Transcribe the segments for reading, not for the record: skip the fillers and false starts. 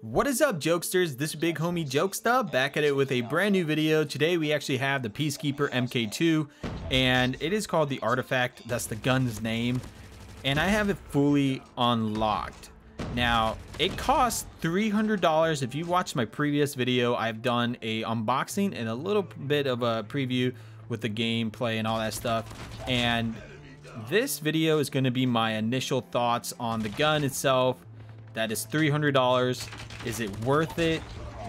What is up, jokesters? This is big homie Jokesta back at it with a brand new video. Today we actually have the Peacekeeper MK2 and it is called the Artifact. That's the gun's name, and I have it fully unlocked. Now it costs $300. If you watched my previous video, I've done a unboxing and a little bit of a preview with the gameplay and all that stuff, and this video is going to be my initial thoughts on the gun itself. That is $300. Is it worth it?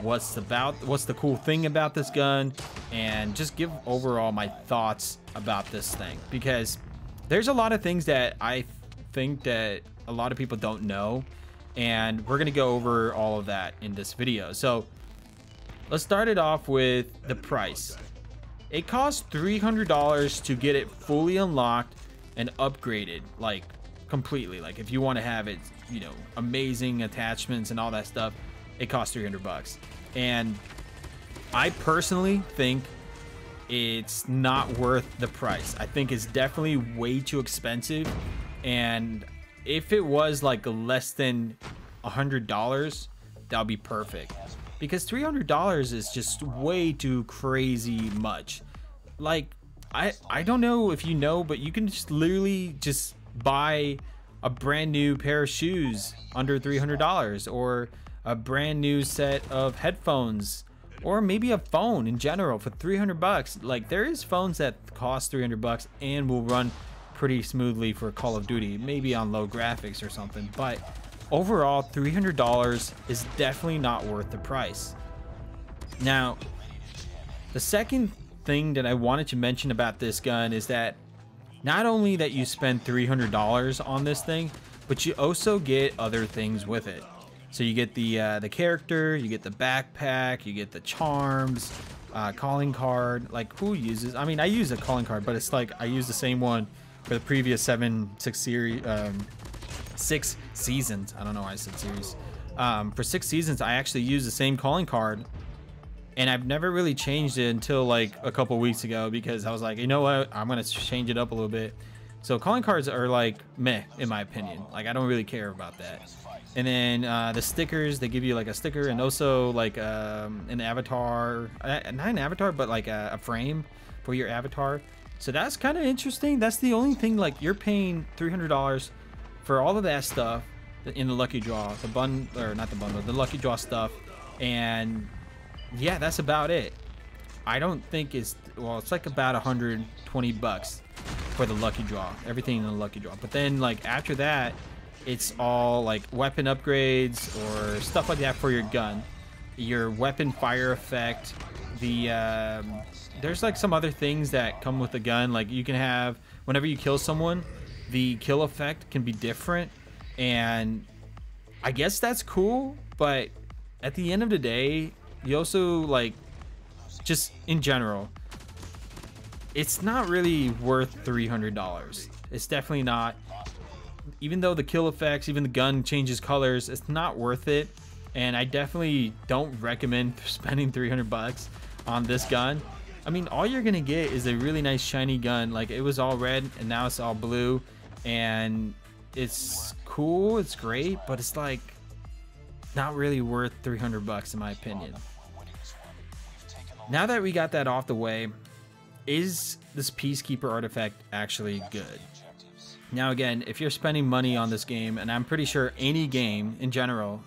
What's the cool thing about this gun? And just give overall my thoughts about this thing, because there's a lot of things that I think that a lot of people don't know, and we're gonna go over all of that in this video. So let's start it off with the price. It costs $300 to get it fully unlocked and upgraded, like completely. Like if you want to have it, you know, amazing attachments and all that stuff, it costs 300 bucks. And I personally think it's not worth the price. I think it's definitely way too expensive, and if it was like less than $100, that would be perfect, because $300 is just way too crazy much. Like I don't know if you know, but you can just literally just buy a brand new pair of shoes under $300, or a brand new set of headphones, or maybe a phone in general for 300 bucks. Like there is phones that cost 300 bucks and will run pretty smoothly for Call of Duty, maybe on low graphics or something, but overall $300 is definitely not worth the price. Now the second thing that I wanted to mention about this gun is that not only that you spend $300 on this thing, but you also get other things with it. So you get the character, you get the backpack, you get the charms, calling card. Like who uses? I mean, I use a calling card, but it's like I use the same one for the previous 6 seasons. I don't know why I said series. For 6 seasons, I actually use the same calling card, and I've never really changed it until like a couple weeks ago, because I was like, you know what, I'm gonna change it up a little bit. So calling cards are like meh in my opinion. Like I don't really care about that. And then the stickers, they give you like a sticker, and also like an avatar, not an avatar, but like a frame for your avatar. So that's kind of interesting. That's the only thing. Like you're paying $300 for all of that stuff in the lucky draw, the lucky draw stuff, and yeah, that's about it. I don't think it's, well, it's like about 120 bucks for the lucky draw, everything in the lucky draw. But then like after that, it's all like weapon upgrades or stuff like that for your gun, your weapon fire effect. There's like some other things that come with the gun. Like you can have, whenever you kill someone, the kill effect can be different, and I guess that's cool. But at the end of the day, you also, like, just in general, it's not really worth $300. It's definitely not. Even though the kill effects, even the gun changes colors, it's not worth it. And I definitely don't recommend spending 300 bucks on this gun. I mean, all you're gonna get is a really nice shiny gun. Like it was all red and now it's all blue, and it's cool, it's great, but it's like not really worth 300 bucks in my opinion. Now that we got that off the way, is this Peacekeeper artifact actually good? Now again, if you're spending money on this game, and I'm pretty sure any game in general,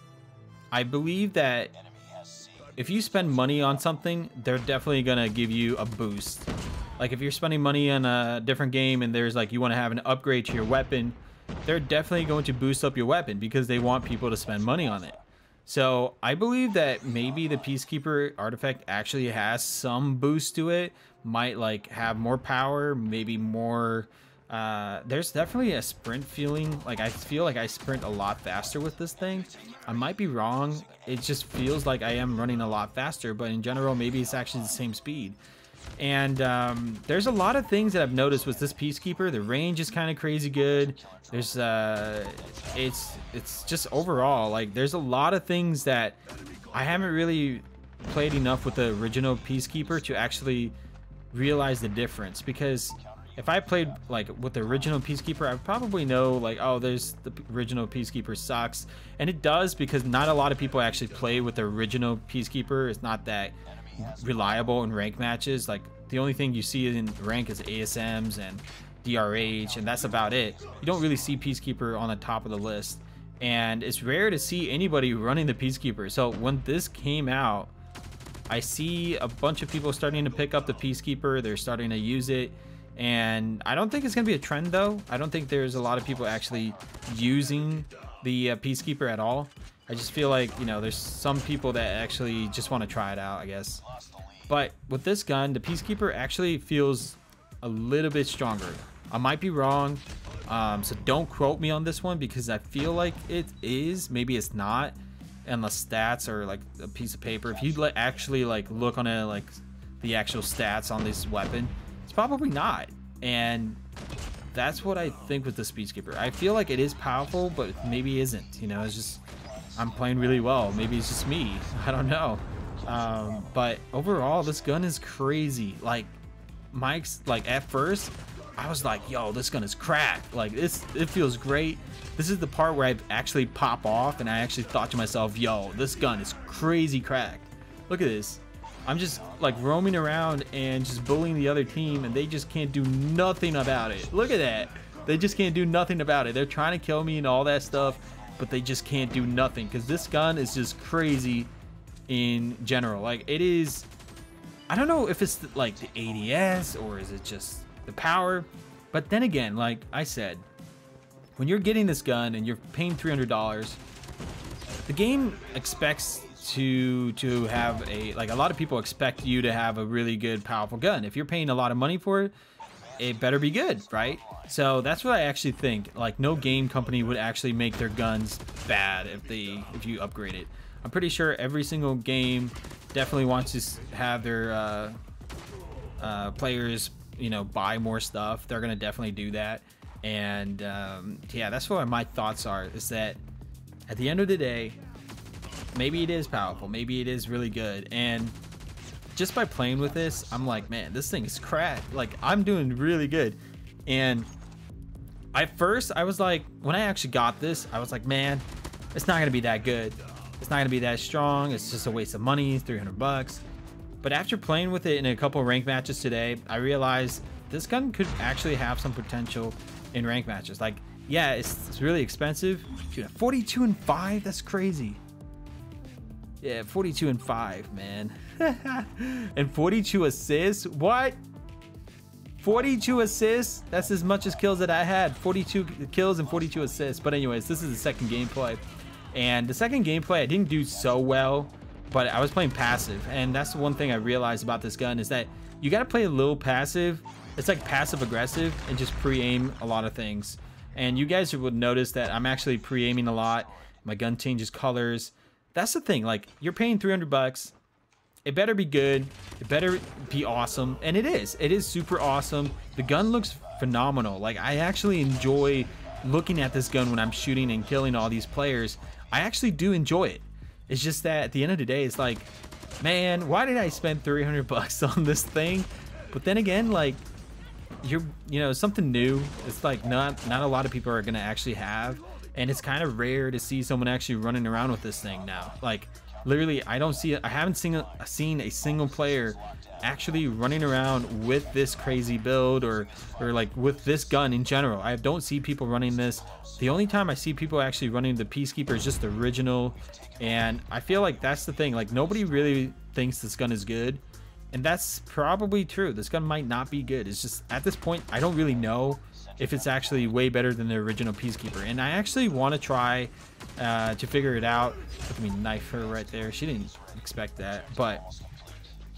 I believe that if you spend money on something, they're definitely gonna give you a boost. Like if you're spending money on a different game and there's like, you want to have an upgrade to your weapon, they're definitely going to boost up your weapon because they want people to spend money on it. So I believe that maybe the Peacekeeper artifact actually has some boost to it, might like have more power, maybe more. There's definitely a sprint feeling. Like I feel like I sprint a lot faster with this thing. I might be wrong. It just feels like I am running a lot faster, but in general, maybe it's actually the same speed. And there's a lot of things that I've noticed with this Peacekeeper. The range is kind of crazy good. There's it's just overall, like there's a lot of things that I haven't really played enough with the original Peacekeeper to actually realize the difference, because if I played like with the original Peacekeeper, I would probably know like, oh, there's the original Peacekeeper sucks. And it does, because not a lot of people actually play with the original Peacekeeper. It's not that reliable in rank matches. Like the only thing you see in rank is ASMs and DRH, and that's about it. You don't really see Peacekeeper on the top of the list, and it's rare to see anybody running the Peacekeeper. So when this came out, I see a bunch of people starting to pick up the Peacekeeper. They're starting to use it, and I don't think it's gonna be a trend though. I don't think there's a lot of people actually using the Peacekeeper at all. I just feel like, you know, there's some people that actually just want to try it out, I guess. But with this gun, the Peacekeeper actually feels a little bit stronger. I might be wrong, so don't quote me on this one, because I feel like it is. Maybe it's not, and the stats are like a piece of paper. If you actually like look on like the actual stats on this weapon, it's probably not. And that's what I think with the Peacekeeper. I feel like it is powerful, but maybe isn't. You know, it's just I'm playing really well. Maybe it's just me. I don't know. But overall, this gun is crazy. Like Mike's, like at first I was like, yo, this gun is cracked. Like it feels great. This is the part where I actually pop off, and I actually thought to myself, yo, this gun is crazy cracked. Look at this. I'm just like roaming around and just bullying the other team, and they just can't do nothing about it. Look at that. They just can't do nothing about it. They're trying to kill me and all that stuff, but they just can't do nothing, because this gun is just crazy in general. Like it is, I don't know if it's like the ADS or is it just the power, but then again, like I said, when you're getting this gun and you're paying $300, the game expects to have a, like a lot of people expect you to have a really good powerful gun. If you're paying a lot of money for it, it better be good, right? So that's what I actually think. Like no game company would actually make their guns bad if you upgrade it. I'm pretty sure every single game definitely wants to have their players, you know, buy more stuff. They're gonna definitely do that. And yeah, that's what my thoughts are, is that at the end of the day, maybe it is powerful, maybe it is really good, and just by playing with this, I'm like, man, this thing is cracked. Like I'm doing really good. And at first I was like, when I actually got this, I was like, man, it's not gonna be that good, it's not gonna be that strong, it's just a waste of money, 300 bucks. But after playing with it in a couple of rank matches today, I realized this gun could actually have some potential in rank matches. Like, yeah, it's really expensive. Dude, 42 and 5, that's crazy. Yeah, 42 and 5, man. And 42 assists, what? 42 assists, that's as much as kills that I had. 42 kills and 42 assists. But anyways, this is the second gameplay. And the second gameplay, I didn't do so well, but I was playing passive. And that's the one thing I realized about this gun, is that you got to play a little passive. It's like passive aggressive, and just pre-aim a lot of things. And you guys would notice that I'm actually pre-aiming a lot. My gun changes colors. That's the thing, like you're paying 300 bucks. It better be good. It better be awesome. And it is super awesome. The gun looks phenomenal. Like I actually enjoy looking at this gun when I'm shooting and killing all these players. I actually do enjoy it. It's just that at the end of the day, it's like, man, why did I spend 300 bucks on this thing? But then again, like you know, something new. It's like not a lot of people are gonna actually have, and it's kind of rare to see someone actually running around with this thing now. Like literally, I haven't seen a single player actually running around with this crazy build, or like with this gun in general. I don't see people running this. The only time I see people actually running the Peacekeeper is just the original, and I feel like that's the thing. Like nobody really thinks this gun is good, and that's probably true. This gun might not be good. It's just at this point I don't really know if it's actually way better than the original Peacekeeper, and I actually want to try to figure it out. Look at me knife her right there. She didn't expect that. But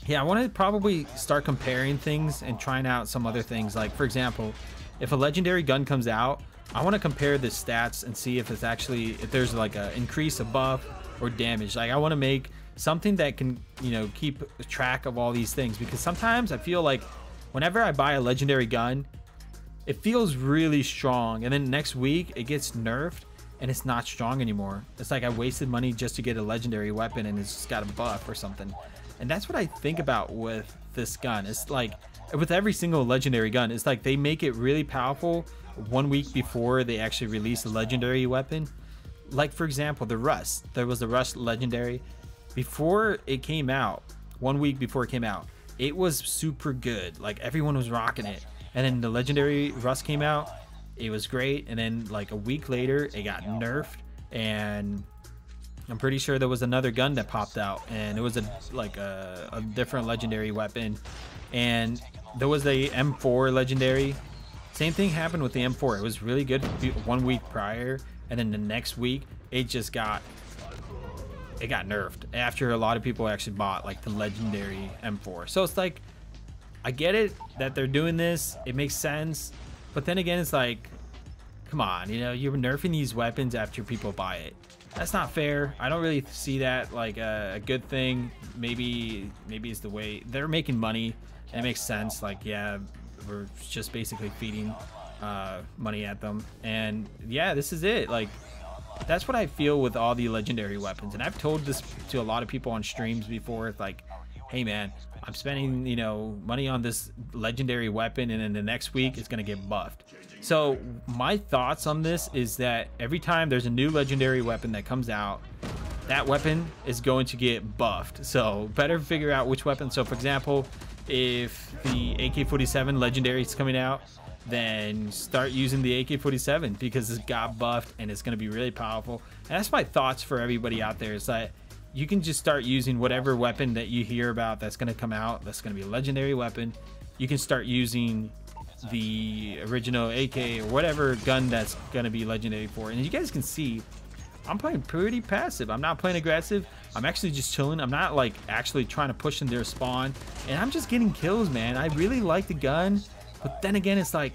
yeah, I want to probably start comparing things and trying out some other things. Like for example, if a legendary gun comes out, I want to compare the stats and see if it's actually, if there's like a increase, a buff, or damage. Like I want to make something that can, you know, keep track of all these things, because sometimes I feel like whenever I buy a legendary gun, it feels really strong, and then next week it gets nerfed and it's not strong anymore. It's like I wasted money just to get a legendary weapon and it's just got a buff or something. And that's what I think about with this gun. It's like with every single legendary gun, it's like they make it really powerful 1 week before they actually release a legendary weapon. Like for example, the Rust. There was the Rust legendary. Before it came out, 1 week before it came out, it was super good. Like everyone was rocking it. And then the legendary Rust came out, it was great. And then like a week later, it got nerfed, and I'm pretty sure there was another gun that popped out, and it was a different legendary weapon. And there was a M4 legendary. Same thing happened with the M4. It was really good 1 week prior, and then the next week it just got nerfed after a lot of people actually bought like the legendary M4. So it's like, I get it that they're doing this, it makes sense, but then again, it's like, come on, you know, you're nerfing these weapons after people buy it. That's not fair. I don't really see that like a good thing. Maybe it's the way they're making money, and it makes sense. Like, yeah, we're just basically feeding money at them, and yeah, this is it. Like, that's what I feel with all the legendary weapons. And I've told this to a lot of people on streams before. It's like, hey man, I'm spending, you know, money on this legendary weapon, and then the next week it's gonna get buffed. So my thoughts on this is that every time there's a new legendary weapon that comes out, that weapon is going to get buffed. So better figure out which weapon. So for example, if the AK-47 legendary is coming out, then start using the AK-47 because it got buffed and it's going to be really powerful. And that's my thoughts for everybody out there, is that you can just start using whatever weapon that you hear about that's going to come out, that's going to be a legendary weapon. You can start using the original AK or whatever gun that's going to be legendary for. And you guys can see, I'm playing pretty passive. I'm not playing aggressive. I'm actually just chilling. I'm not like actually trying to push in their spawn, and I'm just getting kills, man. I really like the gun. But then again, it's like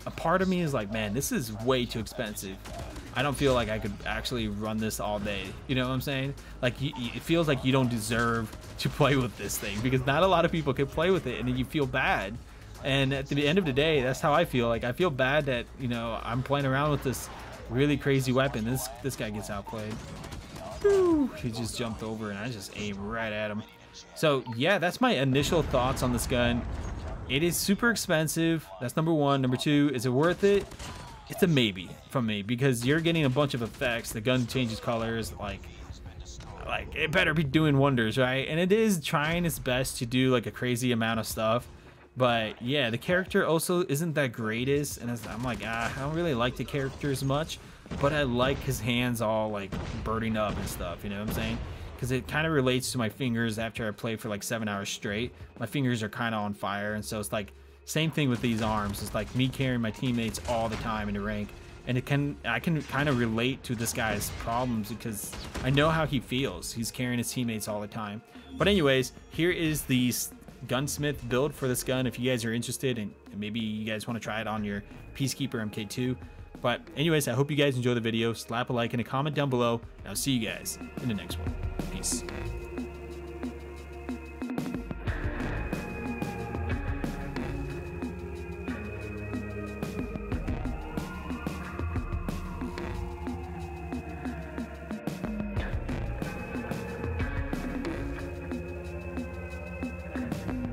a part of me is like, man, this is way too expensive. I don't feel like I could actually run this all day. You know what I'm saying? Like, it feels like you don't deserve to play with this thing, because not a lot of people can play with it, and then you feel bad. And at the end of the day, that's how I feel. Like, I feel bad that, you know, I'm playing around with this really crazy weapon. This guy gets outplayed. Woo, he just jumped over, and I just aimed right at him. So yeah, that's my initial thoughts on this gun. It is super expensive. That's number one. Number two, is it worth it? It's a maybe from me, because you're getting a bunch of effects. The gun changes colors. Like it better be doing wonders, right? And it is trying its best to do like a crazy amount of stuff. But yeah, the character also isn't that greatest, and I'm like, I don't really like the character as much, but I like his hands all like burning up and stuff, you know what I'm saying? Because it kind of relates to my fingers. After I play for like 7 hours straight, my fingers are kind of on fire, and so it's like same thing with these arms. It's like me carrying my teammates all the time in the rank, and I can kind of relate to this guy's problems because I know how he feels. He's carrying his teammates all the time. But anyways, here is the gunsmith build for this gun if you guys are interested, and maybe you guys want to try it on your Peacekeeper MK2. But anyways, I hope you guys enjoy the video. Slap a like and a comment down below, and I'll see you guys in the next one. Peace.